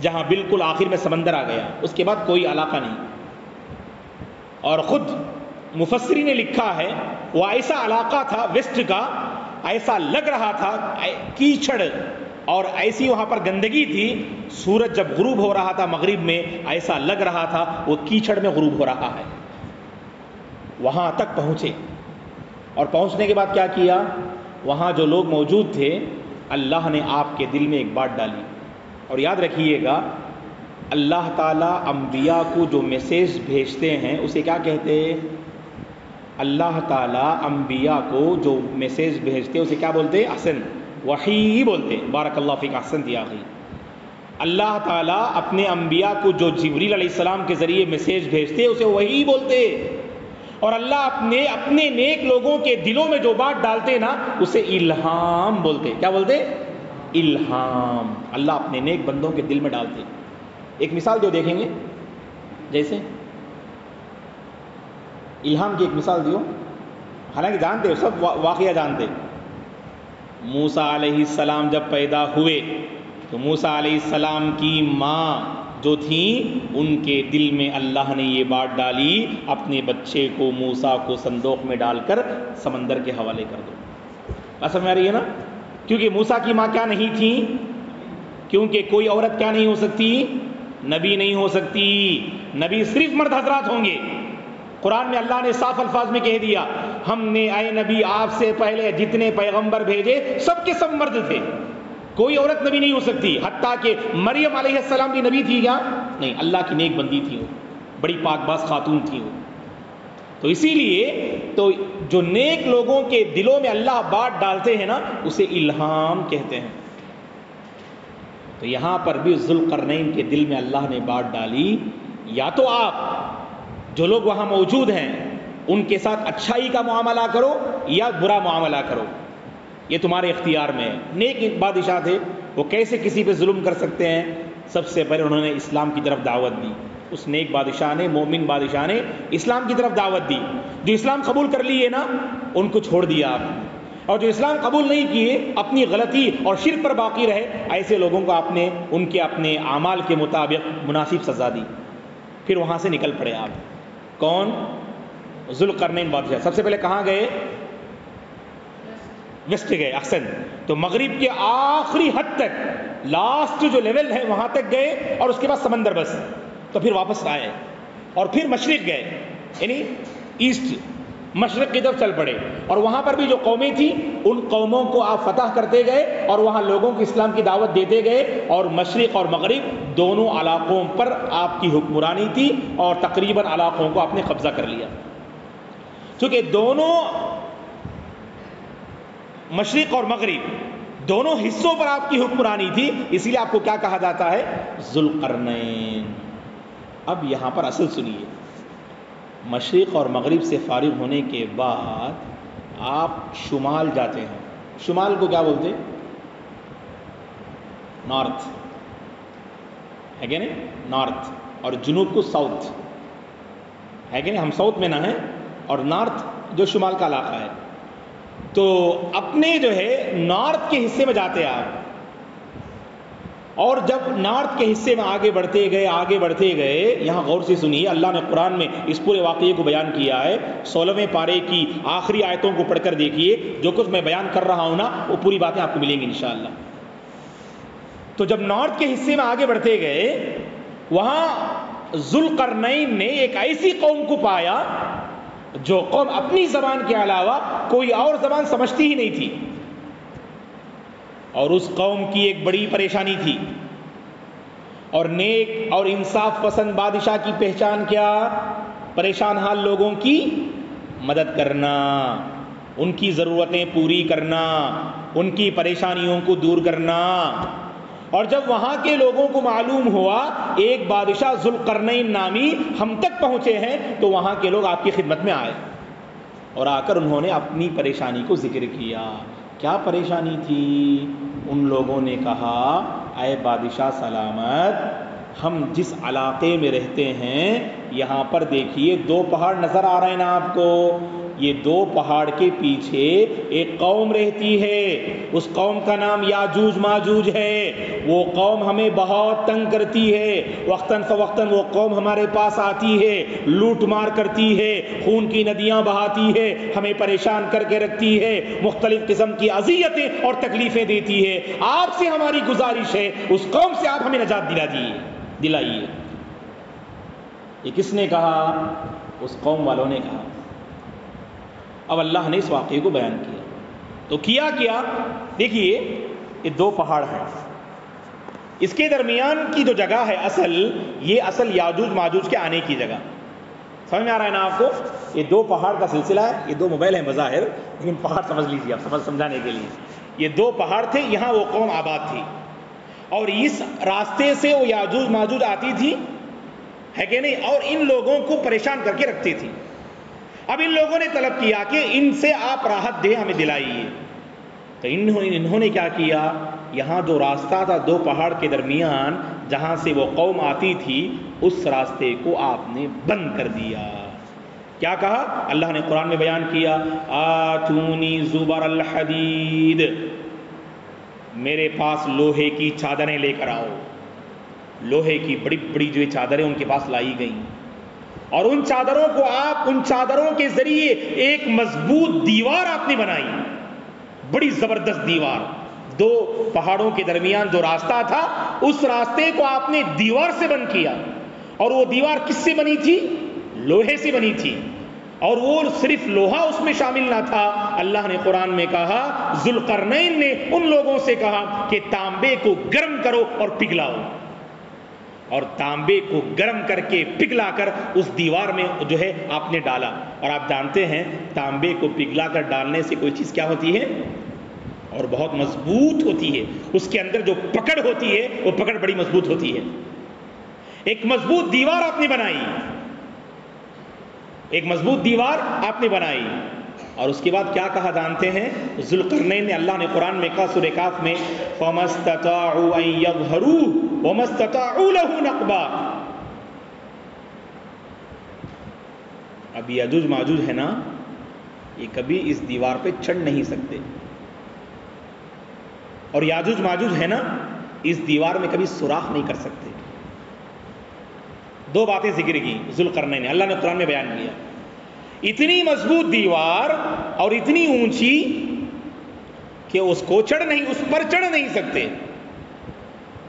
جہاں بالکل آخر میں سمندر آ گیا، اس کے بعد کوئی علاقہ نہیں. اور خود مفسرین نے لکھا ہے وہ ایسا علاقہ تھا ویسٹ کا، ایسا لگ رہا تھا کیچڑ اور ایسی وہاں پر گندگی تھی، سورج جب غروب ہو رہا تھا مغرب میں ایسا لگ رہا تھا وہ کیچڑ میں غروب ہو رہا ہے. وہاں تک پہنچے، اور پہنچنے کے بعد کیا کیا، وہاں جو لوگ موجود تھے اللہ نے آپ کے دل میں ایک بات ڈالی. اور یاد رکھیے گا اللہ تعالیٰ انبیاء کو جو میسیج بھیجتے ہیں اسے کیا کہتے ہیں؟ اللہ تعالیٰ انبیاء کو جو میسیج بھیجتے ہیں اسے کیا بولتے ہیں؟ احسن، وحی بولتے ہیں. بارک اللہ فیک، احسن دیا آخری. اللہ تعالیٰ اپنے انبیاء کو جو جبریل علیہ السلام کے ذریعے میسیج بھیجتے اسے وحی بولتے. اور اللہ اپنے نیک لوگوں کے دلوں میں جو بات ڈالتے نا اسے الہام بولتے. کیا بولتے؟ الہام. اللہ اپنے نیک بندوں کے دل میں ڈالتے. ایک مثال جو دیکھیں گے، جیسے الہام کی ایک مثال دیو، حالانکہ جانتے ہو سب واقعہ جانتے. موسیٰ علیہ السلام جب پیدا ہوئے تو موسیٰ علیہ السلام کی ماں جو تھیں ان کے دل میں اللہ نے یہ بات ڈالی اپنے بچے کو موسیٰ کو صندوق میں ڈال کر سمندر کے حوالے کر دو. بات سمجھ آ رہی ہے نا؟ کیونکہ موسیٰ کی ماں کیا نہیں تھی؟ کیونکہ کوئی عورت کیا نہیں ہو سکتی؟ نبی نہیں ہو سکتی. نبی صرف مرد حضرات ہوں گے. قرآن میں اللہ نے صاف الفاظ میں کہہ دیا ہم نے اے نبی آپ سے پہلے جتنے پیغمبر بھیجے سب کے سب مرد تھے، کوئی عورت نبی نہیں ہو سکتی. حتیٰ کہ مریم علیہ السلام بھی نبی تھی کیا؟ نہیں، اللہ کی نیک بندی تھی، وہ بڑی پاک باز خاتون تھی وہ. تو اسی لیے تو جو نیک لوگوں کے دلوں میں اللہ بات ڈالتے ہیں نا اسے الہام کہتے ہیں. تو یہاں پر بھی ذوالقرنین کے دل میں اللہ نے بات ڈالی، یا تو آپ جو لوگ وہاں موجود ہیں ان کے ساتھ اچھائی کا معاملہ کرو یا برا معاملہ کرو، یہ تمہارے اختیار میں ہے. نیک بادشاہ تھے، وہ کیسے کسی پہ ظلم کر سکتے ہیں؟ سب سے پہلے انہوں نے اسلام کی طرف دعوت دی. اس نیک بادشاہ نے، مومن بادشاہ نے اسلام کی طرف دعوت دی. جو اسلام قبول کر لیے نا ان کو چھوڑ دیا آپ نے، اور جو اسلام قبول نہیں کیے اپنی غلطی اور شرک پر باقی رہے ایسے لوگوں کو آپ نے ان کے اپنے اعمال کے مطابق مناسب سزا دی. پھر وہاں سے نکل پڑے آپ. کون؟ ذوالقرنین بادشاہ. سب سے پہلے کہاں گئے؟ ویسٹ گئے. احسن. تو مغرب کے آخری حد تک، لاسٹ جو لیول ہے وہاں تک گئے، اور اس کے بعد سمندر بس. تو پھر واپس آئے اور پھر مشرق گئے، یعنی ایسٹ، مشرق کی طرف چل پڑے. اور وہاں پر بھی جو قومیں تھیں ان قوموں کو آپ فتح کرتے گئے اور وہاں لوگوں کو اسلام کی دعوت دیتے گئے. اور مشرق اور مغرب دونوں علاقوں پر آپ کی حکمرانی تھی اور تقریباً علاقوں کو آپ نے قبضہ کر لیا. چونکہ دونوں مشرق اور مغرب دونوں حصوں پر آپ کی حکمرانی تھی، اسی لیے آپ کو کیا کہا جاتا ہے؟ ذوالقرنین. اب یہاں پر اصل سنیے، مشرق اور مغرب سے فارغ ہونے کے بعد آپ شمال جاتے ہیں. شمال کو کیا بولتے؟ نارتھ ہے کہ نہیں؟ نارتھ. اور جنوب کو ساؤتھ ہے کہ نہیں؟ ہم ساؤتھ میں نہ ہیں، اور نارتھ جو شمال کا علاقہ ہے. تو اپنے جو ہے نارتھ کے حصے میں جاتے آپ، اور جب نارتھ کے حصے میں آگے بڑھتے گئے، یہاں غور سے سنیے، اللہ نے قرآن میں اس پورے واقعے کو بیان کیا ہے. 16ویں پارے کی آخری آیتوں کو پڑھ کر دیکھیے، جو کچھ میں بیان کر رہا ہوں نا وہ پوری باتیں آپ کو ملیں گی انشاءاللہ. تو جب نارتھ کے حصے میں آگے بڑھتے گئے، وہاں ذوالقرنین نے ایک ایسی قوم کو پایا جو قوم اپنی زبان کے علاوہ کوئی اور زبان سمجھتی ہی نہیں تھی. اور اس قوم کی ایک بڑی پریشانی تھی. اور نیک اور انصاف پسند بادشاہ کی پہچان کیا؟ پریشان حال لوگوں کی مدد کرنا، ان کی ضرورتیں پوری کرنا، ان کی پریشانیوں کو دور کرنا. اور جب وہاں کے لوگوں کو معلوم ہوا ایک بادشاہ ذوالقرنین نامی ہم تک پہنچے ہیں، تو وہاں کے لوگ آپ کی خدمت میں آئے، اور آ کر انہوں نے اپنی پریشانی کو ذکر کیا. کیا پریشانی تھی؟ ان لوگوں نے کہا اے بادشاہ سلامت، ہم جس علاقے میں رہتے ہیں یہاں پر دیکھیے 2 پہاڑ نظر آ رہے ہیں نا آپ کو، یہ دو پہاڑ کے پیچھے ایک قوم رہتی ہے، اس قوم کا نام یاجوج ماجوج ہے۔ وہ قوم ہمیں بہت تنگ کرتی ہے، وقتاً فوقتاً وہ قوم ہمارے پاس آتی ہے، لوٹ مار کرتی ہے، خون کی ندیاں بہاتی ہے، ہمیں پریشان کر کے رکھتی ہے، مختلف قسم کی اذیتیں اور تکلیفیں دیتی ہے۔ آپ سے ہماری گزارش ہے اس قوم سے آپ ہمیں نجات دلائیے۔ یہ کس نے کہا؟ اس قوم والوں نے کہا۔ اب اللہ نے اس واقعے کو بیان کیا تو کیا دیکھیے، یہ دو پہاڑ ہیں، اس کے درمیان کی جو جگہ ہے یہ اصل یاجوج ماجوج کے آنے کی جگہ، سمجھ میں آ رہا ہے نا آپ کو؟ یہ دو پہاڑ کا سلسلہ ہے، یہ دو موبائل ہیں بظاہر، لیکن پہاڑ سمجھ لیجیے آپ، سمجھانے کے لیے یہ دو پہاڑ تھے، یہاں وہ قوم آباد تھی، اور اس راستے سے وہ یاجوج ماجوج آتی تھی، ہے کہ نہیں، اور ان لوگوں کو پریشان کر کے رکھتی تھی۔ اب ان لوگوں نے طلب کیا کہ ان سے آپ راحت دیں، ہمیں دلائیے، تو انہوں نے کیا کیا؟ یہاں جو راستہ تھا دو پہاڑ کے درمیان جہاں سے وہ قوم آتی تھی، اس راستے کو آپ نے بند کر دیا۔ کیا کہا؟ اللہ نے قرآن میں بیان کیا، آتونی زبر الحدید، میرے پاس لوہے کی چادریں لے کر آؤ۔ لوہے کی بڑی بڑی جو چادریں ان کے پاس لائی گئیں، اور ان چادروں کو ان چادروں کے ذریعے ایک مضبوط دیوار آپ نے بنائی، بڑی زبردست دیوار، دو پہاڑوں کے درمیان جو راستہ تھا اس راستے کو آپ نے دیوار سے بند کیا، اور وہ دیوار کس سے بنی تھی؟ لوہے سے بنی تھی، اور وہ صرف لوہا اس میں شامل نہ تھا، اللہ نے قرآن میں کہا، ذوالقرنین نے ان لوگوں سے کہا کہ تانبے کو گرم کرو اور پگھلاؤ، اور تانبے کو گرم کر کے پگھلا کر اس دیوار میں جو ہے آپ نے ڈالا۔ اور آپ جانتے ہیں تانبے کو پگھلا کر ڈالنے سے کوئی چیز کیا ہوتی ہے؟ اور بہت مضبوط ہوتی ہے، اس کے اندر جو پکڑ ہوتی ہے وہ پکڑ بڑی مضبوط ہوتی ہے۔ ایک مضبوط دیوار آپ نے بنائی، ایک مضبوط دیوار آپ نے بنائی، اور اس کے بعد کیا کہا جانتے ہیں؟ ذوالقرنین نے، اللہ نے قرآن میں کہا سورہ کاف میں، فَمَا اسْتَطَاعُوا أَن يَظْهَرُوهُ وَمَا اسْتَطَاعُوا لَهُ نَقْبًا۔ اب یاجوج ماجوج ہے نا، یہ کبھی اس دیوار پہ چڑھ نہیں سکتے، اور یاجوج ماجوج ہے نا، اس دیوار میں کبھی سوراخ نہیں کر سکتے۔ دو باتیں ذکر کی ذوالقرنین نے، اللہ نے قرآن میں بیان کیا، اتنی مضبوط دیوار اور اتنی اونچی کہ اس پر چڑھ نہیں سکتے،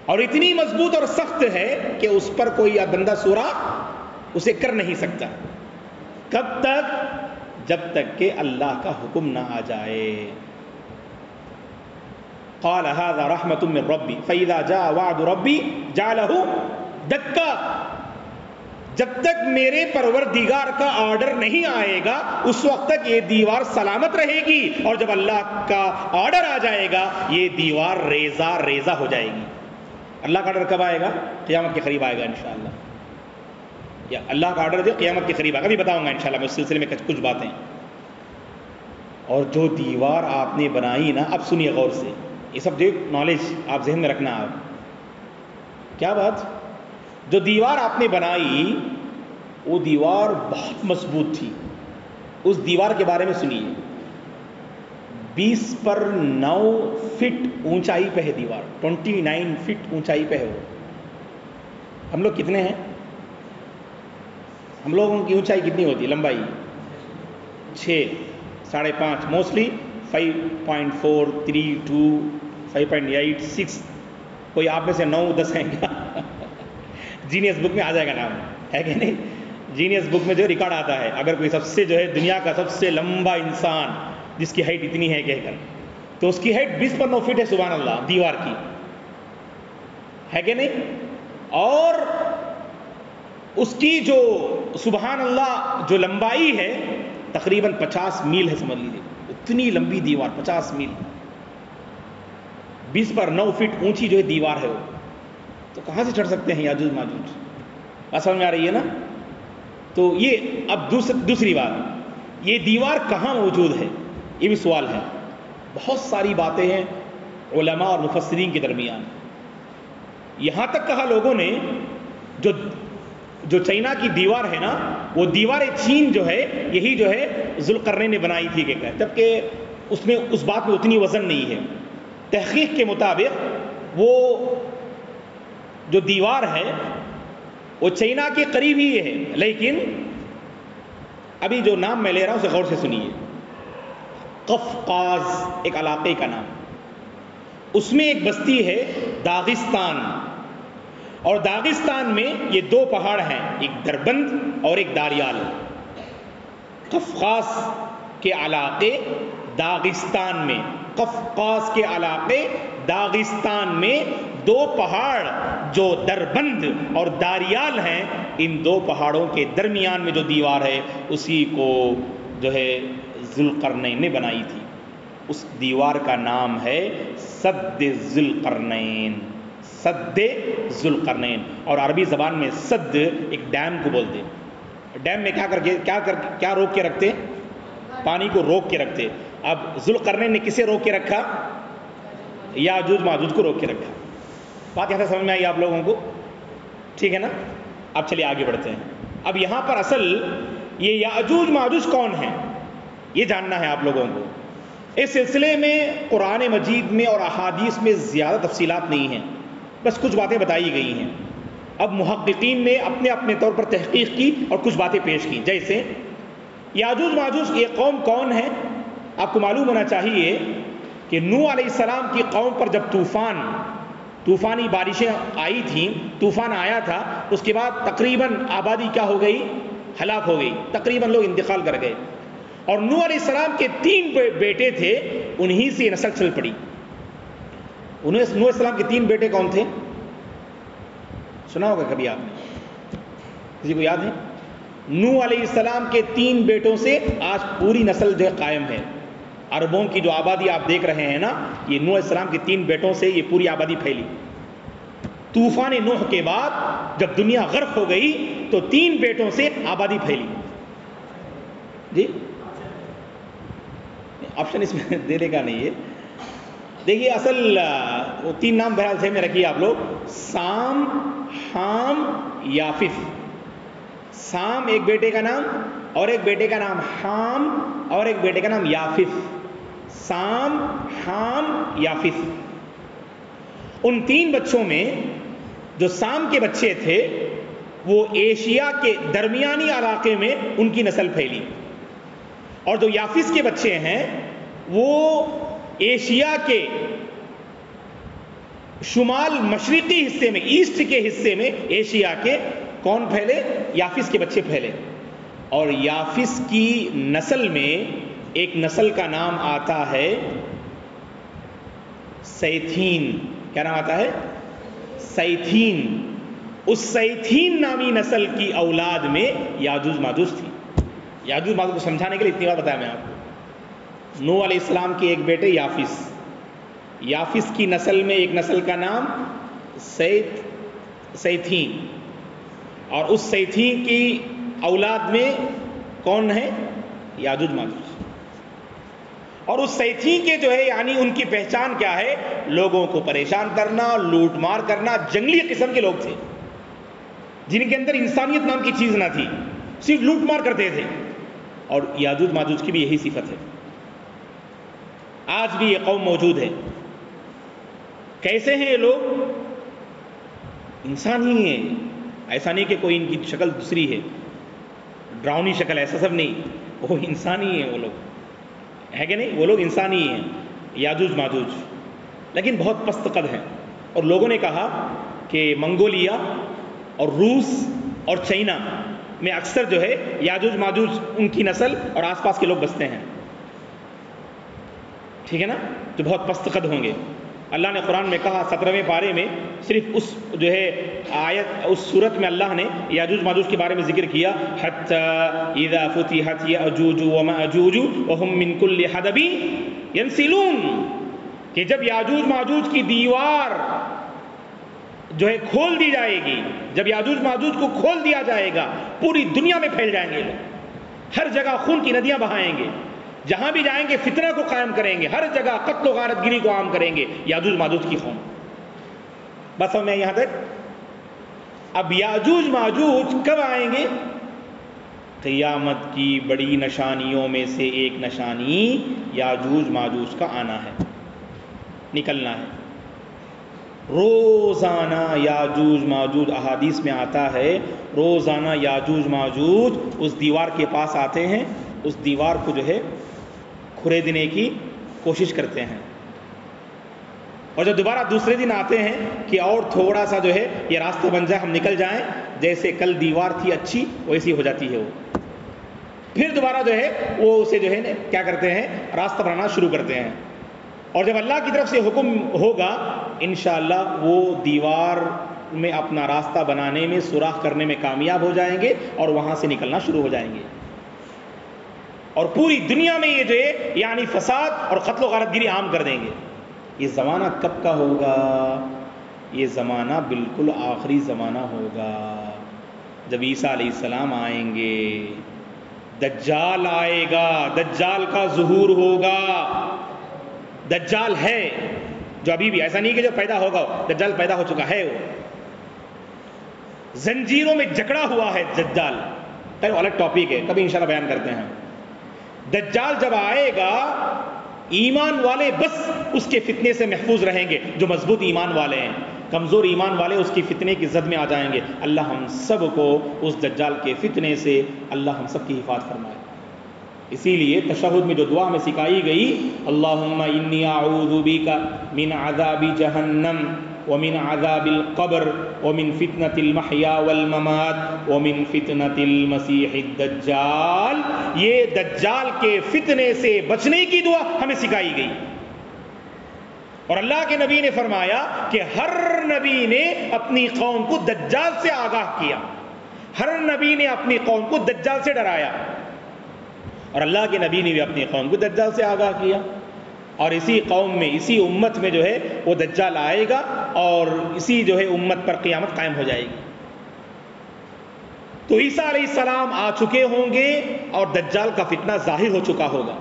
اور اتنی مضبوط اور سخت ہے کہ اس پر کوئی بندہ سوراخ اسے کر نہیں سکتا۔ کب تک؟ جب تک کہ اللہ کا حکم نہ آ جائے۔ قال هذا رحمة من ربي فإذا جاء وعد ربي جعله دكا، جب تک میرے پروردگار کا آرڈر نہیں آئے گا اس وقت تک یہ دیوار سلامت رہے گی، اور جب اللہ کا آرڈر آ جائے گا یہ دیوار ریزہ ریزہ ہو جائے گی۔ اللہ کا آرڈر کب آئے گا؟ قیامت کے قریب آئے گا انشاءاللہ، یا اللہ کا آرڈر جو قیامت کے قریب آئے گا، ابھی بتاؤں گا انشاءاللہ میں اس سلسلے میں کچھ باتیں۔ اور جو دیوار آپ نے بنائی نا، اب سنیے غور سے، یہ سب جو نالج آپ ذہن میں رکھنا۔ آپ کیا بات؟ جو دیوار آپ نے بنائی وہ دیوار بہت مضبوط تھی۔ اس دیوار کے بارے میں سنیے، 20x9 فٹ اونچائی پہ ہے دیوار، 29 فٹ اونچائی پہ ہے وہ۔ ہم لوگ کتنے ہیں؟ ہم لوگوں کی اونچائی کتنی ہوتی ہے؟ لمبائی 6 5.5، موسٹلی 5.4 3 2 5.8 6، کوئی آپ میں سے 9 10 ہیں کیا؟ جینیس بک میں آ جائے گا نام، ہے کہ نہیں؟ جینیس بک میں جو ریکارڈ آتا ہے، اگر کوئی سب سے جو ہے دنیا کا سب سے لمبا انسان جس کی ہائٹ اتنی ہے کہہ کر، تو اس کی ہائٹ 20x9 فٹ ہے، سبحان اللہ، دیوار کی، ہے کہ نہیں؟ اور اس کی جو سبحان اللہ جو لمبائی ہے تقریباً 50 میل ہے، سمجھ لیجیے اتنی لمبی دیوار 50 میل، 20x9 فٹ اونچی جو ہے دیوار ہے وہ، تو کہاں سے چڑھ سکتے ہیں یاجوج ماجوج؟ بات سمجھ میں آ رہی ہے نا؟ تو یہ اب دوسری بات، یہ دیوار کہاں موجود ہے یہ بھی سوال ہے۔ بہت ساری باتیں ہیں علماء اور مفسرین کے درمیان، یہاں تک کہا لوگوں نے جو چائنا کی دیوار ہے نا، وہ دیوار چین جو ہے، یہی جو ہے ذوالقرنین نے بنائی تھی کہ جبکہ اس میں اس بات میں اتنی وزن نہیں ہے. تحقیق کے مطابق وہ جو دیوار ہے وہ چائنا کے قریب ہی ہے، لیکن ابھی جو نام میں لے رہا ہوں اسے غور سے سنیے. قفقاز ایک علاقے کا نام، اس میں ایک بستی ہے داغستان، اور داغستان میں یہ دو پہاڑ ہیں، ایک دربند اور ایک داریال. قفقاز کے علاقے داغستان میں، قفقاز کے علاقے داغستان میں دو پہاڑ جو دربند اور داریال ہیں، ان دو پہاڑوں کے درمیان میں جو دیوار ہے اسی کو جو ہے ذوالقرنین نے بنائی تھی. اس دیوار کا نام ہے سد ذوالقرنین. سد ذوالقرنین، اور عربی زبان میں سد ایک ڈیم کو بولتے ہیں. ڈیم میں کیا روک کے رکھتے؟ پانی کو روک کے رکھتے. اب ذوالقرنین نے کسے روک کے رکھا؟ یاجوج ماجوج کو روک کے رکھا. بات یہاں سے سمجھ میں آئی آپ لوگوں کو؟ ٹھیک ہے نا؟ اب چلیے آگے بڑھتے ہیں. اب یہاں پر اصل یہ یاجوج ماجوج کون ہیں یہ جاننا ہے آپ لوگوں کو. اس سلسلے میں قرآن مجید میں اور احادیث میں زیادہ تفصیلات نہیں ہیں، بس کچھ باتیں بتائی گئی ہیں. اب محققین نے اپنے اپنے طور پر تحقیق کی اور کچھ باتیں پیش کی. جیسے یاجوج ماجوج یہ قوم کون ہے؟ آپ کو معلوم ہونا چاہیے کہ نوح علیہ السلام کی قوم پر جب طوفانی بارشیں آئی تھیں، طوفان آیا تھا، اس کے بعد تقریباً آبادی کیا ہو گئی؟ ہلاک ہو گئی، تقریباً لوگ انتقال کر گئے. اور نوح علیہ السلام کے 3 بیٹے تھے، انہی سے نسل چل پڑی. نوح علیہ السلام کے 3 بیٹے کون تھے؟ سنا ہوگا کبھی آپ نے؟ کسی کو یاد ہے؟ نوح علیہ السلام کے 3 بیٹوں سے آج پوری نسل جو قائم ہے. عربوں کی جو آبادی آپ دیکھ رہے ہیں نا، یہ نوح علیہ السلام کے 3 بیٹوں سے یہ پوری آبادی پھیلی. طوفان نوح کے بعد جب دنیا غرق ہو گئی تو 3 بیٹوں سے آبادی پھیلی. جی آپشن اس میں دینے کا نہیں ہے. دیکھیے اصل وہ 3 نام بہرحال ذہن میں رکھیے آپ لوگ: سام، حام، یافث. سام ایک بیٹے کا نام، اور ایک بیٹے کا نام حام، اور ایک بیٹے کا نام یافث. سام، حام، یافث. ان 3 بچوں میں جو سام کے بچے تھے وہ ایشیا کے درمیانی علاقے میں ان کی نسل پھیلی، اور جو یافث کے بچے ہیں وہ ایشیا کے شمال مشرقی حصے میں، ایسٹ کے حصے میں ایشیا کے کون پھیلے؟ یافث کے بچے پھیلے. اور یافث کی نسل میں ایک نسل کا نام آتا ہے سیتھین. کیا نام آتا ہے؟ سیتھین. اس سیتھین نامی نسل کی اولاد میں یاجوج ماجوج تھی. یاجوج ماجوج کو سمجھانے کے لیے اتنی بات بتایا میں آپ کو. نوح علیہ السلام کے ایک بیٹے یافث، یافث کی نسل میں ایک نسل کا نام سیتھین، اور اس سیتھین کی اولاد میں کون ہے؟ یاجوج ماجوج. اور اس سیتھین کے جو ہے یعنی ان کی پہچان کیا ہے؟ لوگوں کو پریشان کرنا، لوٹ مار کرنا، جنگلی قسم کے لوگ تھے جن کے اندر انسانیت نام کی چیز نہ تھی، صرف لوٹ مار کرتے تھے. اور یاجوج ماجوج کی بھی یہی صفت ہے. آج بھی یہ قوم موجود ہے. کیسے ہیں یہ لوگ؟ انسان ہی ہیں. ایسا نہیں کہ کوئی ان کی شکل دوسری ہے، ڈراؤنی شکل، ایسا سب نہیں. وہ انسان ہی ہیں. وہ لوگ ہے کہ نہیں؟ وہ لوگ انسان ہی ہیں یاجوج ماجوج، لیکن بہت پست قد ہیں. اور لوگوں نے کہا کہ منگولیا اور روس اور چائنا میں اکثر جو ہے یاجوج ماجوج ان کی نسل اور آس پاس کے لوگ بستے ہیں. ٹھیک ہے نا؟ جو بہت پست قد ہوں گے. اللہ نے قرآن میں کہا 17ویں پارے میں، صرف اس جو ہے آیت، اس صورت میں اللہ نے یاجوج ماجوج کے بارے میں ذکر کیا، حتی اذا فتحت یاجوج وماجوج وهم من کل حدب ینسلون، کہ جب یاجوج ماجوج کی دیوار جو ہے کھول دی جائے گی، جب یاجوج ماجوج کو کھول دیا جائے گا، پوری دنیا میں پھیل جائیں گے لوگ، ہر جگہ خون کی ندیاں بہائیں گے، جہاں بھی جائیں گے فتنہ کو قائم کریں گے، ہر جگہ قتل و غارت گری کو عام کریں گے. یاجوج ماجوج کی قوم. بس میں یہاں تک. اب یاجوج ماجوج کب آئیں گے؟ قیامت کی بڑی نشانیوں میں سے ایک نشانی یاجوج ماجوج کا آنا ہے، نکلنا ہے۔ روزانہ یاجوج ماجوج، احادیث میں آتا ہے روزانہ یاجوج ماجوج اس دیوار کے پاس آتے ہیں، اس دیوار کو جو ہے کھریدنے کی کوشش کرتے ہیں، اور جب دوبارہ دوسرے دن آتے ہیں کہ اور تھوڑا سا جو ہے یہ راستہ بن جائے، ہم نکل جائیں، جیسے کل دیوار تھی اچھی ویسی ہو جاتی ہے وہ، پھر دوبارہ جو ہے وہ اسے جو ہے کیا کرتے ہیں، راستہ بنانا شروع کرتے ہیں، اور جب اللہ کی طرف سے حکم ہوگا انشاءاللہ وہ دیوار میں اپنا راستہ بنانے میں، سوراخ کرنے میں کامیاب ہو جائیں گے اور وہاں سے نکلنا شروع ہو جائیں گے، اور پوری دنیا میں یہ جو ہے یعنی فساد اور قتل و غارت گری عام کر دیں گے۔ یہ زمانہ کب کا ہوگا؟ یہ زمانہ بالکل آخری زمانہ ہوگا، جب عیسیٰ علیہ السلام آئیں گے، دجال آئے گا، دجال کا ظہور ہوگا۔ دجال ہے جو ابھی بھی، ایسا نہیں کہ جو پیدا ہوگا، دجال پیدا ہو چکا ہے، وہ زنجیروں میں جکڑا ہوا ہے دجال، وہ الگ ٹاپک ہے، کبھی انشاءاللہ بیان کرتے ہیں۔ دجال جب آئے گا ایمان والے بس اس کے فتنے سے محفوظ رہیں گے، جو مضبوط ایمان والے ہیں، کمزور ایمان والے اس کی فتنے کی زد میں آ جائیں گے۔ اللہ ہم سب کو اس دجال کے فتنے سے اللہ ہم سب کی حفاظت فرمائے۔ اسی لیے تشہد میں جو دعا ہمیں سکھائی گئی، اللہم انی اعوذ بک من عذاب جہنم ومن عذاب القبر ومن فتنة المحیا والممات ومن فتنة المسیح الدجال، یہ دجال کے فتنے سے بچنے کی دعا ہمیں سکھائی گئی، اور اللہ کے نبی نے فرمایا کہ ہر نبی نے اپنی قوم کو دجال سے آگاہ کیا، ہر نبی نے اپنی قوم کو دجال سے ڈرایا، اور اللہ کے نبی نے بھی اپنی قوم کو دجال سے آگاہ کیا، اور اسی قوم میں، اسی امت میں جو ہے وہ دجال آئے گا، اور اسی جو ہے امت پر قیامت قائم ہو جائے گی۔ تو عیسیٰ علیہ السلام آ چکے ہوں گے اور دجال کا فتنہ ظاہر ہو چکا ہوگا،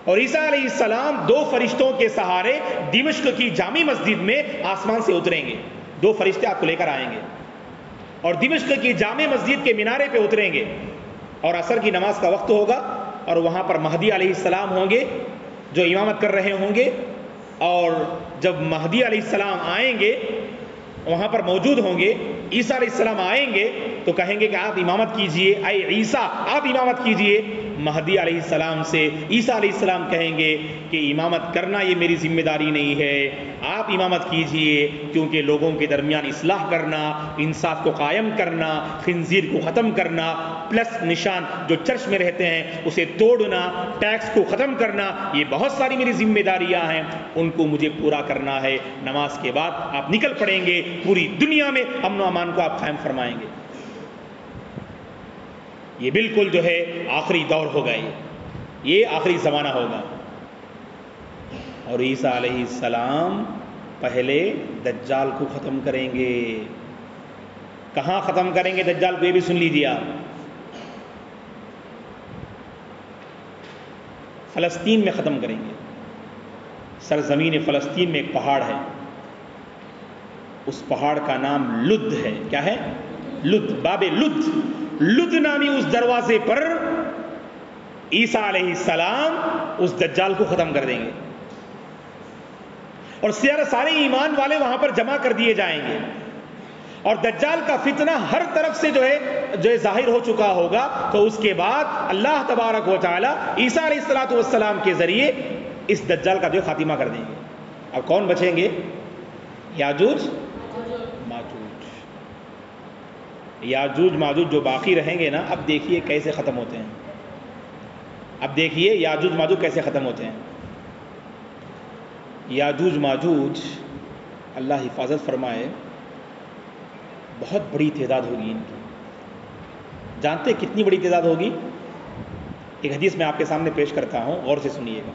اور عیسیٰ علیہ السلام دو فرشتوں کے سہارے دمشق کی جامع مسجد میں آسمان سے اتریں گے، دو فرشتے آپ کو لے کر آئیں گے، اور دمشق کی جامع مسجد کے مینارے پہ اتریں گے، اور عصر کی نماز کا وقت ہوگا، اور وہاں پر مہدی علیہ السلام ہوں گے جو امامت کر رہے ہوں گے، اور جب مہدی علیہ السلام آئیں گے وہاں پر موجود ہوں گے، عیسیٰ علیہ السلام آئیں گے تو کہیں گے کہ آپ امامت کیجئے، اے عیسیٰ آپ امامت کیجئے۔ مہدی علیہ السلام سے عیسیٰ علیہ السلام کہیں گے کہ امامت کرنا یہ میری ذمہ داری نہیں ہے، آپ امامت کیجئے، کیونکہ لوگوں کے درمیان اصلاح کرنا، انصاف کو قائم کرنا، خنزیر کو ختم کرنا، پلس نشان جو چرچ میں رہتے ہیں اسے توڑنا، ٹیکس کو ختم کرنا، یہ بہت ساری میری ذمہ داریاں ہیں، ان کو مجھے پورا کرنا ہے۔ نماز کے بعد آپ نکل پڑیں گے، پوری دنیا میں امن و امان کو آپ قائم فرمائیں گے۔ یہ بالکل جو ہے آخری دور ہوگا، یہ آخری زمانہ ہوگا، اور عیسیٰ علیہ السلام پہلے دجال کو ختم کریں گے۔ کہاں ختم کریں گے دجال کو، یہ بھی سن لیجیے آپ، فلسطین میں ختم کریں گے۔ سرزمین فلسطین میں ایک پہاڑ ہے، اس پہاڑ کا نام لد ہے۔ کیا ہے؟ لد، باب لد، لد نامی اس دروازے پر عیسیٰ علیہ السلام اس دجال کو ختم کر دیں گے، اور سارے ایمان والے وہاں پر جمع کر دیے جائیں گے، اور دجال کا فتنہ ہر طرف سے جو ہے ظاہر ہو چکا ہوگا۔ تو اس کے بعد اللہ تبارک و تعالی عیسیٰ علیہ الصلوۃ والسلام کے ذریعے اس دجال کا جو خاتمہ کر دیں گے۔ اب کون بچیں گے؟ یاجوج ماجوج۔ یاجوج ماجوج جو باقی رہیں گے نا، اب دیکھیے کیسے ختم ہوتے ہیں، اب دیکھیے یاجوج ماجوج کیسے ختم ہوتے ہیں۔ یاجوج ماجوج اللہ حفاظت فرمائے، بہت بڑی تعداد ہوگی ان کی۔ جانتے کتنی بڑی تعداد ہوگی؟ ایک حدیث میں آپ کے سامنے پیش کرتا ہوں، غور سے سنیے گا۔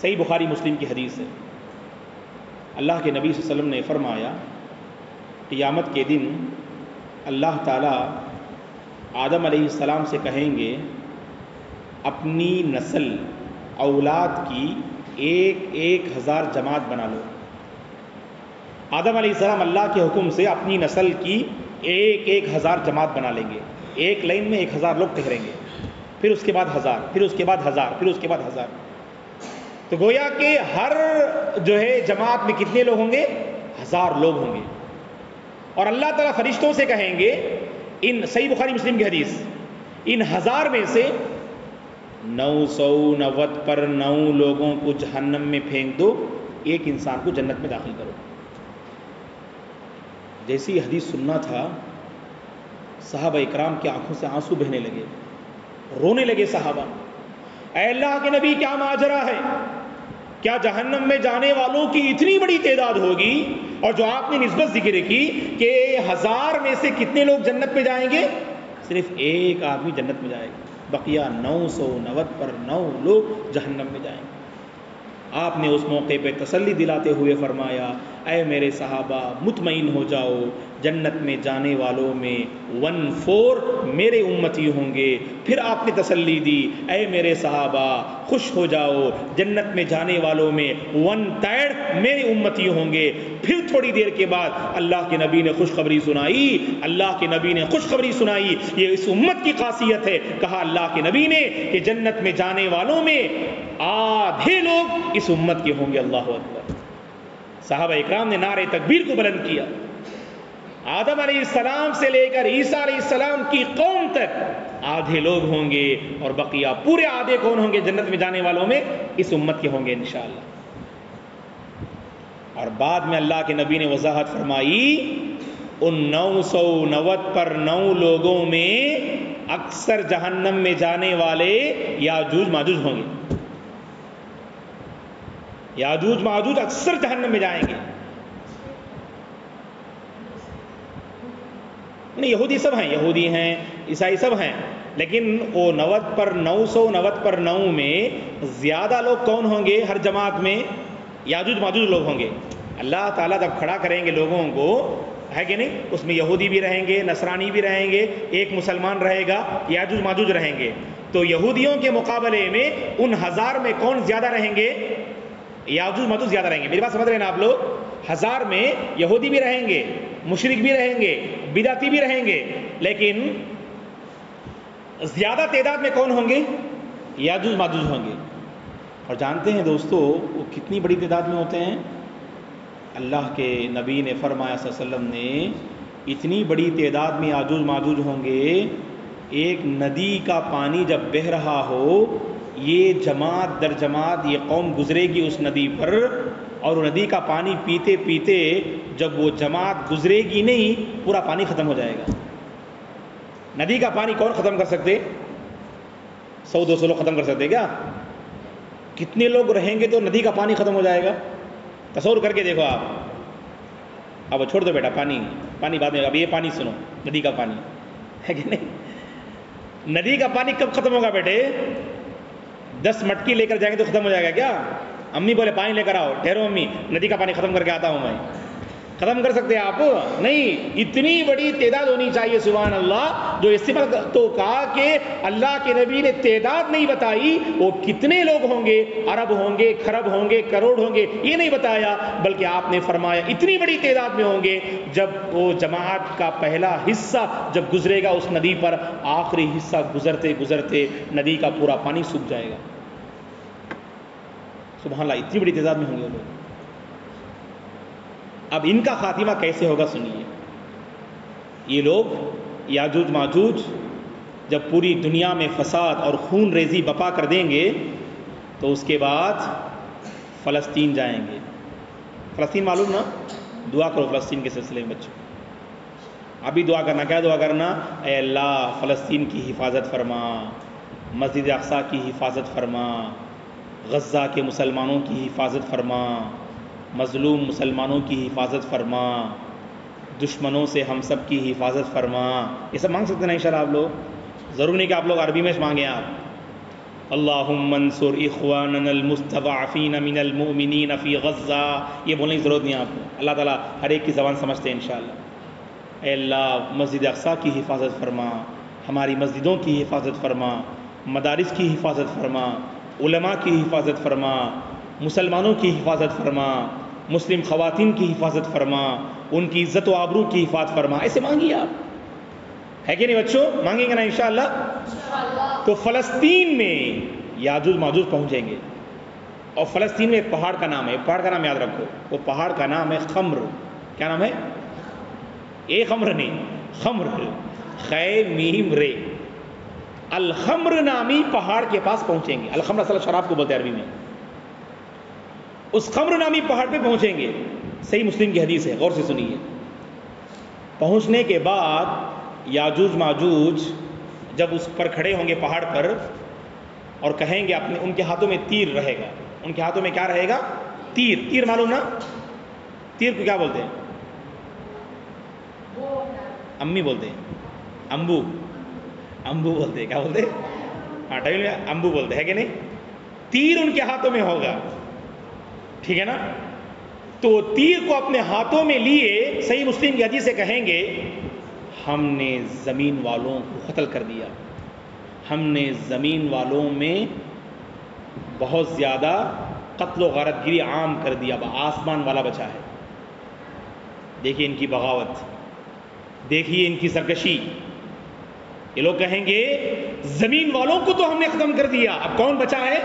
صحیح بخاری مسلم کی حدیث ہے، اللہ کے نبی صلی اللہ علیہ وسلم نے فرمایا، قیامت کے دن اللہ تعالیٰ آدم علیہ السلام سے کہیں گے اپنی نسل اولاد کی 1000 جماعت بنا لو۔ آدم علیہ السلام اللہ کے حکم سے اپنی نسل کی 1000 جماعت بنا لیں گے، ایک لائن میں 1000 لوگ ٹھہریں گے، پھر اس کے بعد 1000، پھر اس کے بعد 1000، پھر اس کے بعد 1000. تو گویا کہ ہر جو ہے جماعت میں کتنے لوگ ہوں گے؟ 1000 لوگ ہوں گے. اور اللہ تعالیٰ فرشتوں سے کہیں گے، ان صحیح بخاری مسلم کی حدیث، ان 1000 میں سے 990 پر 9 لوگوں کو جہنم میں پھینک دو، ایک انسان کو جنت میں داخل کرو. جیسی حدیث سننا تھا، صحابہ اکرام کی آنکھوں سے آنسو بہنے لگے، رونے لگے صحابہ. اے اللہ کے نبی، کیا ماجرا ہے؟ کیا جہنم میں جانے والوں کی اتنی بڑی تعداد ہوگی؟ اور جو آپ نے نسبت ذکر کی کہ 1000 میں سے کتنے لوگ جنت میں جائیں گے؟ صرف ایک آدمی جنت میں جائے گا، بقیہ 990 پر 9 لوگ جہنم میں جائیں گے. آپ نے اس موقع پہ تسلی دلاتے ہوئے فرمایا، اے میرے صحابہ مطمئن ہو جاؤ، جنت میں جانے والوں میں 1/4 میرے امتی ہوں گے. پھر آپ نے تسلی دی، اے میرے صحابہ خوش ہو جاؤ، جنت میں جانے والوں میں 1/3 میرے امتی ہوں گے. پھر تھوڑی دیر کے بعد اللہ کے نبی نے خوشخبری سنائی، اللہ کے نبی نے خوشخبری سنائی. یہ اس امت کی خاصیت ہے. کہا اللہ کے نبی نے کہ جنت میں جانے والوں میں آدھے لوگ اس امت کے ہوں گے. اللہ اکبر. صحابہ اکرام نے نعرہ تکبیر کو بلند کیا. آدم علیہ السلام سے لے کر عیسیٰ علیہ السلام کی قوم تک آدھے لوگ ہوں گے، اور بقیہ پورے آدھے کون ہوں گے جنت میں جانے والوں میں؟ اس امت کے ہوں گے انشاءاللہ. اور بعد میں اللہ کے نبی نے وضاحت فرمائی، ان 990 پر 9 لوگوں میں اکثر جہنم میں جانے والے یاجوج ماجوج ہوں گے. یاجوج ماجوج اکثر جہنم میں جائیں گے. نہیں، یہودی سب ہیں، یہودی ہیں، عیسائی سب ہیں، لیکن وہ 990 پر 9 میں زیادہ لوگ کون ہوں گے ہر جماعت میں؟ یاجوج ماجوج لوگ ہوں گے. اللہ تعالیٰ جب کھڑا کریں گے لوگوں کو، ہے کہ نہیں، اس میں یہودی بھی رہیں گے، نصرانی بھی رہیں گے، ایک مسلمان رہے گا، یاجوج ماجوج رہیں گے. تو یہودیوں کے مقابلے میں ان 1000 میں کون زیادہ رہیں گے؟ یاجوج ماجوج زیادہ رہیں گے. میری بات سمجھ رہے ہیں نا آپ لوگ؟ 1000 میں یہودی بھی رہیں گے، مشرک بھی رہیں گے، بدعتی بھی رہیں گے، لیکن زیادہ تعداد میں کون ہوں گے؟ یاجوج ماجوج ہوں گے. اور جانتے ہیں دوستو وہ کتنی بڑی تعداد میں ہوتے ہیں؟ اللہ کے نبی نے فرمایا صلی اللہ علیہ وسلم نے، اتنی بڑی تعداد میں یاجوج ماجوج ہوں گے، ایک ندی کا پانی جب بہہ رہا ہو، یہ جماعت در جماعت یہ قوم گزرے گی اس ندی پر، اور وہ ندی کا پانی پیتے پیتے جب وہ جماعت گزرے گی نہیں، پورا پانی ختم ہو جائے گا. ندی کا پانی کون ختم کر سکتے؟ 100-200 لوگ ختم کر سکتے کیا؟ کتنے لوگ رہیں گے تو ندی کا پانی ختم ہو جائے گا؟ تصور کر کے دیکھو آپ. اب چھوڑ دو بیٹا پانی بعد میں، اب یہ پانی سنو، ندی کا پانی ہے کہ نہیں؟ ندی کا پانی کب ختم ہوگا بیٹے؟ 10 مٹکی لے کر جائیں گے تو ختم ہو جائے گا کیا؟ امی بولے پانی لے کر آؤ، ٹھہرو امی ندی کا پانی ختم کر کے آتا ہوں میں. ختم کر سکتے آپ؟ نہیں. اتنی بڑی تعداد ہونی چاہیے سبحان اللہ. جو اس پر تو کہا کہ اللہ کے نبی نے تعداد نہیں بتائی وہ کتنے لوگ ہوں گے، ارب ہوں گے، کھرب ہوں گے، کروڑ ہوں گے، یہ نہیں بتایا، بلکہ آپ نے فرمایا اتنی بڑی تعداد میں ہوں گے. جب وہ جماعت کا پہلا حصہ جب گزرے گا اس ندی پر، آخری حصہ گزرتے گزرتے ندی کا پورا پانی سوکھ جائے گا. سبحان اللہ، اتنی بڑی تعداد میں ہوں گے وہ لوگ. اب ان کا خاتمہ کیسے ہوگا سنیے. یہ لوگ یاجوج ماجوج جب پوری دنیا میں فساد اور خون ریزی بپا کر دیں گے تو اس کے بعد فلسطین جائیں گے. فلسطین معلوم نا؟ دعا کرو فلسطین کے سلسلے میں بچوں. ابھی دعا کرنا، کیا دعا کرنا؟ اے اللہ فلسطین کی حفاظت فرما، مسجد اقصی کی حفاظت فرما، غزہ کے مسلمانوں کی حفاظت فرما، مظلوم مسلمانوں کی حفاظت فرما، دشمنوں سے ہم سب کی حفاظت فرما. یہ سب مانگ سکتے ہیں انشاءاللہ آپ لوگ؟ ضرور نہیں کہ آپ لوگ عربی میں مانگیں. آپ اللہم انصر اخواننا المستضعفین من المؤمنین فی غزہ، یہ بولنے کی ضرورت نہیں آپ کو. اللہ تعالیٰ ہر ایک کی زبان سمجھتے ہیں انشاءاللہ. اے اللہ مسجد اقصی کی حفاظت فرما، ہماری مسجدوں کی حفاظت فرما، مدارس کی حفاظت فرما، علماء کی حفاظت فرما، مسلمانوں کی حفاظت فرما، مسلم خواتین کی حفاظت فرما، ان کی عزت و آبرو کی حفاظت فرما. ایسے مانگیے آپ. ہے کہ نہیں بچوں؟ مانگیں گے نا انشاءاللہ؟ تو فلسطین میں یاجوج ماجوج پہنچیں گے، اور فلسطین میں ایک پہاڑ کا نام ہے، ایک پہاڑ کا نام یاد رکھو، وہ پہاڑ کا نام ہے خمر۔ کیا نام ہے؟ ایک خمر نہیں، خمر، خے میم رے، الخمر نامی پہاڑ کے پاس پہنچیں گے۔ الخمر اصل شراب کو بولتے ہیں عربی میں۔ اس خمر نامی پہاڑ پہ پہنچیں گے، صحیح مسلم کی حدیث ہے، غور سے سنیے۔ پہنچنے کے بعد یاجوج ماجوج جب اس پر کھڑے ہوں گے پہاڑ پر، اور کہیں گے اپنے، ان کے ہاتھوں میں تیر رہے گا، ان کے ہاتھوں میں کیا رہے گا؟ تیر۔ تیر معلوم نا؟ تیر کو کیا بولتے ہیں؟ امی بولتے ہیں، امبو، امبو بولتے ہیں۔ کیا بولتے ہیں؟ ہاں ٹائم میں امبو بولتے ہیں کہ نہیں؟ تیر ان کے ہاتھوں میں ہوگا، ٹھیک ہے نا؟ تو تیر کو اپنے ہاتھوں میں لیے صحیح مسلم کی حدیث سے کہیں گے ہم نے زمین والوں کو قتل کر دیا، ہم نے زمین والوں میں بہت زیادہ قتل و غارت گری عام کر دیا، آسمان والا بچا ہے۔ دیکھیے ان کی بغاوت، دیکھیے ان کی سرکشی۔ یہ لوگ کہیں گے زمین والوں کو تو ہم نے ختم کر دیا، اب کون بچا ہے؟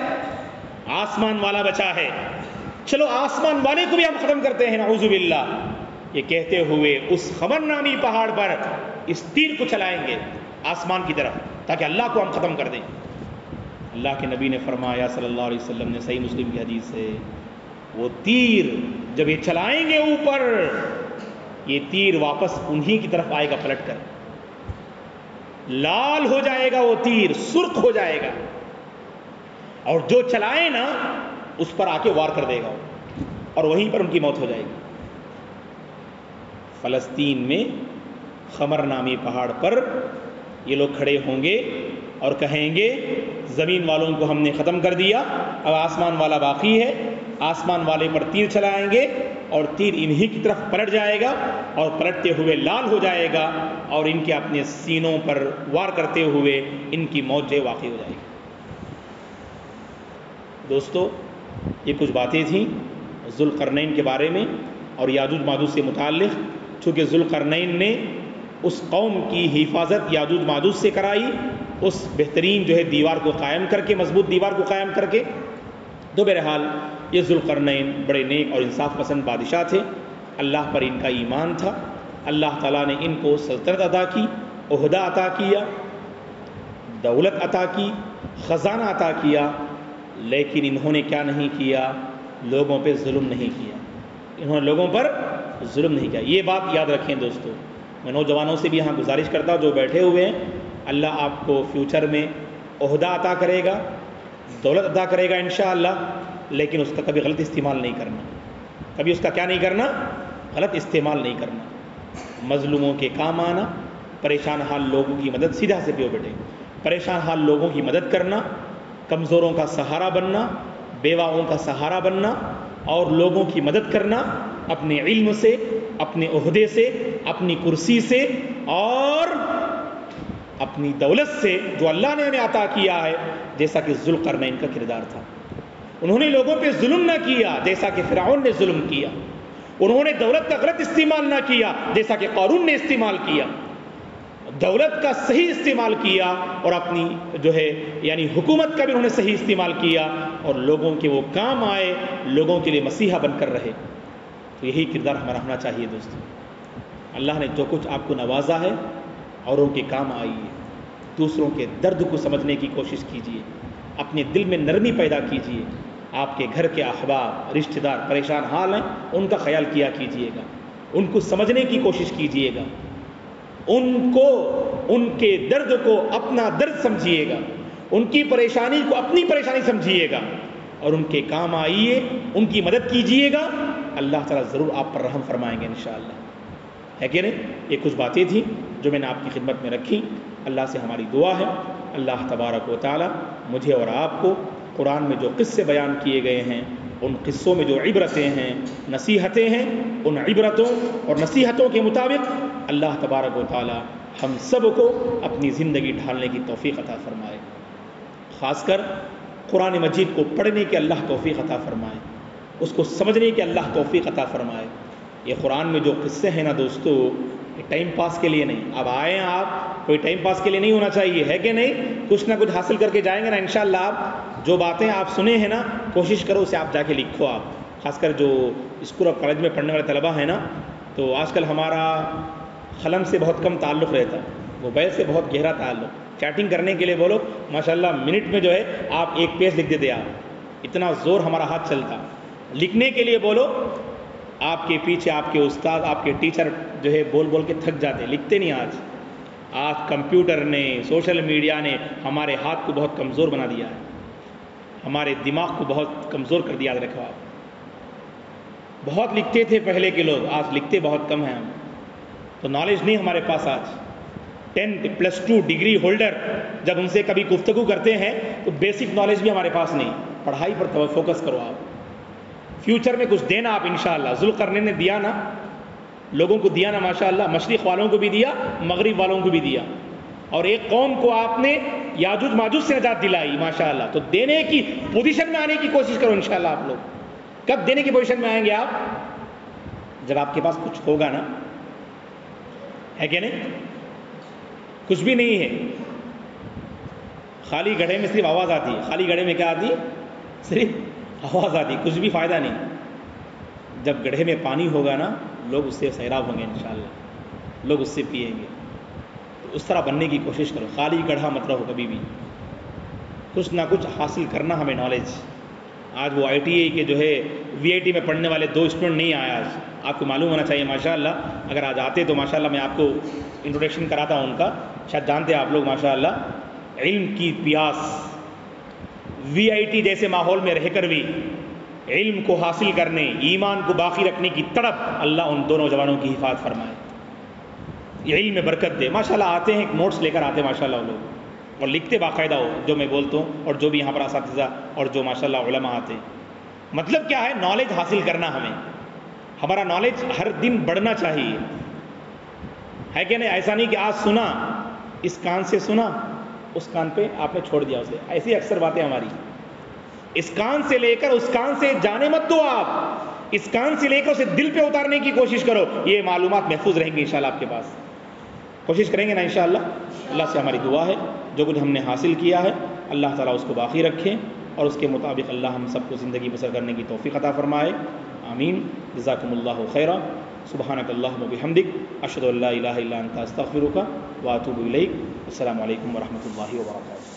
آسمان والا بچا ہے، چلو آسمان والے کو بھی ہم ختم کرتے ہیں، نعوذ باللہ۔ یہ کہتے ہوئے اس خمر نامی پہاڑ پر اس تیر کو چلائیں گے آسمان کی طرف، تاکہ اللہ کو ہم ختم کر دیں۔ اللہ کے نبی نے فرمایا صلی اللہ علیہ وسلم نے، صحیح مسلم کی حدیث ہے، وہ تیر جب یہ چلائیں گے اوپر، یہ تیر واپس انہی کی طرف آئے گا پلٹ کر، لال ہو جائے گا وہ تیر، سرخ ہو جائے گا، اور جو چلائے نا اس پر آ کے وار کر دے گا، اور وہیں پر ان کی موت ہو جائے گی۔ فلسطین میں خمر نامی پہاڑ پر یہ لوگ کھڑے ہوں گے اور کہیں گے زمین والوں کو ہم نے ختم کر دیا، اب آسمان والا باقی ہے، آسمان والے پر تیر چلائیں گے اور تیر انہی کی طرف پلٹ جائے گا، اور پلٹتے ہوئے لال ہو جائے گا، اور ان کے اپنے سینوں پر وار کرتے ہوئے ان کی موت جو واقع ہو جائے گی۔ دوستو یہ کچھ باتیں تھیں ذوالقرنین کے بارے میں اور یاجوج ماجوج سے متعلق۔ چونکہ ذوالقرنین نے اس قوم کی حفاظت یاجوج ماجوج سے کرائی، اس بہترین جو ہے دیوار کو قائم کر کے، مضبوط دیوار کو قائم کر کے۔ تو بہرحال یہ ذوالقرنین بڑے نیک اور انصاف پسند بادشاہ تھے، اللہ پر ان کا ایمان تھا، اللہ تعالیٰ نے ان کو سلطنت عطا کی، عہدہ عطا کیا، دولت عطا کی، خزانہ عطا کیا، لیکن انہوں نے کیا نہیں کیا؟ لوگوں پہ ظلم نہیں کیا، انہوں نے لوگوں پر ظلم نہیں کیا۔ یہ بات یاد رکھیں دوستو۔ میں نوجوانوں سے بھی یہاں گزارش کرتا ہوں جو بیٹھے ہوئے ہیں، اللہ آپ کو فیوچر میں عہدہ عطا کرے گا، دولت عطا کرے گا انشاءاللہ، لیکن اس کا کبھی غلط استعمال نہیں کرنا، کبھی اس کا کیا نہیں کرنا؟ غلط استعمال نہیں کرنا۔ مظلوموں کے کام آنا، پریشان حال لوگوں کی مدد، سیدھا سے پیو بیٹے، پریشان حال لوگوں کی مدد کرنا، کمزوروں کا سہارا بننا، بیواؤں کا سہارا بننا، اور لوگوں کی مدد کرنا اپنے علم سے، اپنے عہدے سے، اپنی کرسی سے، اور اپنی دولت سے جو اللہ نے ہمیں عطا کیا ہے، جیسا کہ ذوالقرنین کا کردار تھا۔ انہوں نے لوگوں پہ ظلم نہ کیا جیسا کہ فرعون نے ظلم کیا، انہوں نے دولت کا غلط استعمال نہ کیا جیسا کہ قارون نے استعمال کیا، دولت کا صحیح استعمال کیا، اور اپنی جو ہے یعنی حکومت کا بھی انہوں نے صحیح استعمال کیا، اور لوگوں کے وہ کام آئے، لوگوں کے لیے مسیحا بن کر رہے۔ تو یہی کردار ہمارا ہونا چاہیے دوستو۔ اللہ نے جو کچھ آپ کو نوازا ہے، اوروں کے کام آئیے، دوسروں کے درد کو سمجھنے کی کوشش کیجیے، اپنے دل میں نرمی پیدا کیجیے، آپ کے گھر کے احباب رشتہ دار پریشان حال ہیں، ان کا خیال کیا کیجیے گا، ان کو سمجھنے کی کوشش کیجیے گا، ان کو، ان کے درد کو اپنا درد سمجھیے گا، ان کی پریشانی کو اپنی پریشانی سمجھیے گا، اور ان کے کام آئیے، ان کی مدد کیجیے گا، اللہ تعالیٰ ضرور آپ پر رحم فرمائیں گے انشاءاللہ۔ ہے کہ نہیں؟ یہ کچھ باتیں تھیں جو میں نے آپ کی خدمت میں رکھی۔ اللہ سے ہماری دعا ہے اللہ تبارک و تعالیٰ مجھے اور آپ کو قرآن میں جو قصے بیان کیے گئے ہیں، ان قصوں میں جو عبرتیں ہیں، نصیحتیں ہیں، ان عبرتوں اور نصیحتوں کے مطابق اللہ تبارک و تعالیٰ ہم سب کو اپنی زندگی ڈھالنے کی توفیق عطا فرمائے۔ خاص کر قرآن مجید کو پڑھنے کے اللہ توفیق عطا فرمائے، اس کو سمجھنے کے اللہ توفیق عطا فرمائے۔ یہ قرآن میں جو قصے ہیں نا دوستو، یہ ٹائم پاس کے لیے نہیں. اب آئے ہیں آپ, کوئی ٹائم پاس کے لیے نہیں ہونا چاہیے, ہے کہ نہیں؟ کچھ نہ کچھ حاصل کر کے جائیں گے نا انشاءاللہ. آپ جو باتیں آپ سنے ہیں نا, کوشش کرو اسے آپ جا کے لکھو. آپ خاص کر جو اسکول اور کالج میں پڑھنے والے طلبہ ہیں نا, تو آج کل ہمارا قلم سے بہت کم تعلق رہتا, موبائل سے بہت گہرا تعلق. چیٹنگ کرنے کے لیے بولو ماشاءاللہ منٹ میں جو ہے آپ ایک پیج لکھ دیتے, آپ اتنا زور ہمارا ہاتھ چلتا. لکھنے کے لیے بولو, آپ کے پیچھے آپ کے استاد, آپ کے ٹیچر جو ہے بول بول کے تھک جاتے, لکھتے نہیں. آج کمپیوٹر نے, سوشل میڈیا نے ہمارے ہاتھ کو بہت کمزور بنا دیا ہے, ہمارے دماغ کو بہت کمزور کر دیا. یاد رکھو آپ, بہت لکھتے تھے پہلے کے لوگ, آج لکھتے بہت کم ہیں ہم. تو نالج نہیں ہمارے پاس. آج 10+2 ڈگری ہولڈر جب ان سے کبھی گفتگو کرتے ہیں تو بیسک نالج بھی ہمارے پاس نہیں. پڑھائی پر فوکس کرو آپ, فیوچر میں کچھ دینا آپ انشاءاللہ. ذوالقرنین نے دیا نا, لوگوں کو دیا نا ماشاءاللہ, مشرق والوں کو بھی دیا, مغرب والوں کو بھی دیا, اور ایک قوم کو آپ نے یاجوج ماجوج سے نجات دلائی ماشاءاللہ. تو دینے کی پوزیشن میں آنے کی کوشش کرو انشاءاللہ. آپ لوگ کب دینے کی پوزیشن میں آئیں گے آپ؟ جب آپ کے پاس کچھ ہوگا نا, ہے کہ نہیں؟ کچھ بھی نہیں ہے, خالی گڑھے میں صرف آواز آتی ہے. خالی گڑھے میں کیا آتی ہے؟ صرف آواز آتی, کچھ بھی فائدہ نہیں. جب گڑھے میں پانی ہوگا نا, لوگ اس سے سیراب ہوں گے انشاءاللہ, لوگ اس سے پیئیں گے. تو اس طرح بننے کی کوشش کرو, خالی گڑھا مت رہو کبھی بھی. کچھ نہ کچھ حاصل کرنا ہمیں نالج. آج وہ ITI کے جو ہے VIT میں پڑھنے والے 2 اسٹوڈنٹ نہیں آئے آج, آپ کو معلوم ہونا چاہیے ماشاءاللہ. اگر آج آتے تو ماشاءاللہ میں آپ کو انٹروڈکشن کراتا ہوں ان کا, شاید جانتے ہیں آپ لوگ ماشاءاللہ. علم کی پیاس, VIT جیسے ماحول میں رہ کر بھی علم کو حاصل کرنے, ایمان کو باقی رکھنے کی تڑپ, اللہ ان دونوں نوجوانوں کی حفاظت فرمائے, علم میں برکت دے. ماشاءاللہ آتے ہیں, نوٹس لے کر آتے ہیں ماشاءاللہ وہ لوگ, اور لکھتے باقاعدہ ہو جو میں بولتا ہوں, اور جو بھی یہاں پر اساتذہ اور جو ماشاءاللہ علماء آتے ہیں. مطلب کیا ہے؟ نالج حاصل کرنا. ہمارا نالج ہر دن بڑھنا چاہیے, ہے کہ نہیں؟ ایسا نہیں کہ آج سنا, اس کان سے سنا, اس کان پہ آپ نے چھوڑ دیا اسے. ایسی اکثر باتیں ہماری. اس کان سے لے کر اس کان سے جانے مت دو آپ, اس کان سے لے کر اسے دل پہ اتارنے کی کوشش کرو. یہ معلومات محفوظ رہیں گی انشاءاللہ آپ کے پاس. کوشش کریں گے نا انشاءاللہ. اللہ سے ہماری دعا ہے جو کچھ ہم نے حاصل کیا ہے اللہ تعالیٰ اس کو باقی رکھے, اور اس کے مطابق اللہ ہم سب کو زندگی بسر کرنے کی توفیق عطا فرمائے. آمین. جزاکم اللہ خیرا. سبحانک اللہم و بحمدک, اشہد ان لا الہ الا انت استغفرک و اتوب الیک. السلام علیکم ورحمۃ اللہ وبرکاتہ.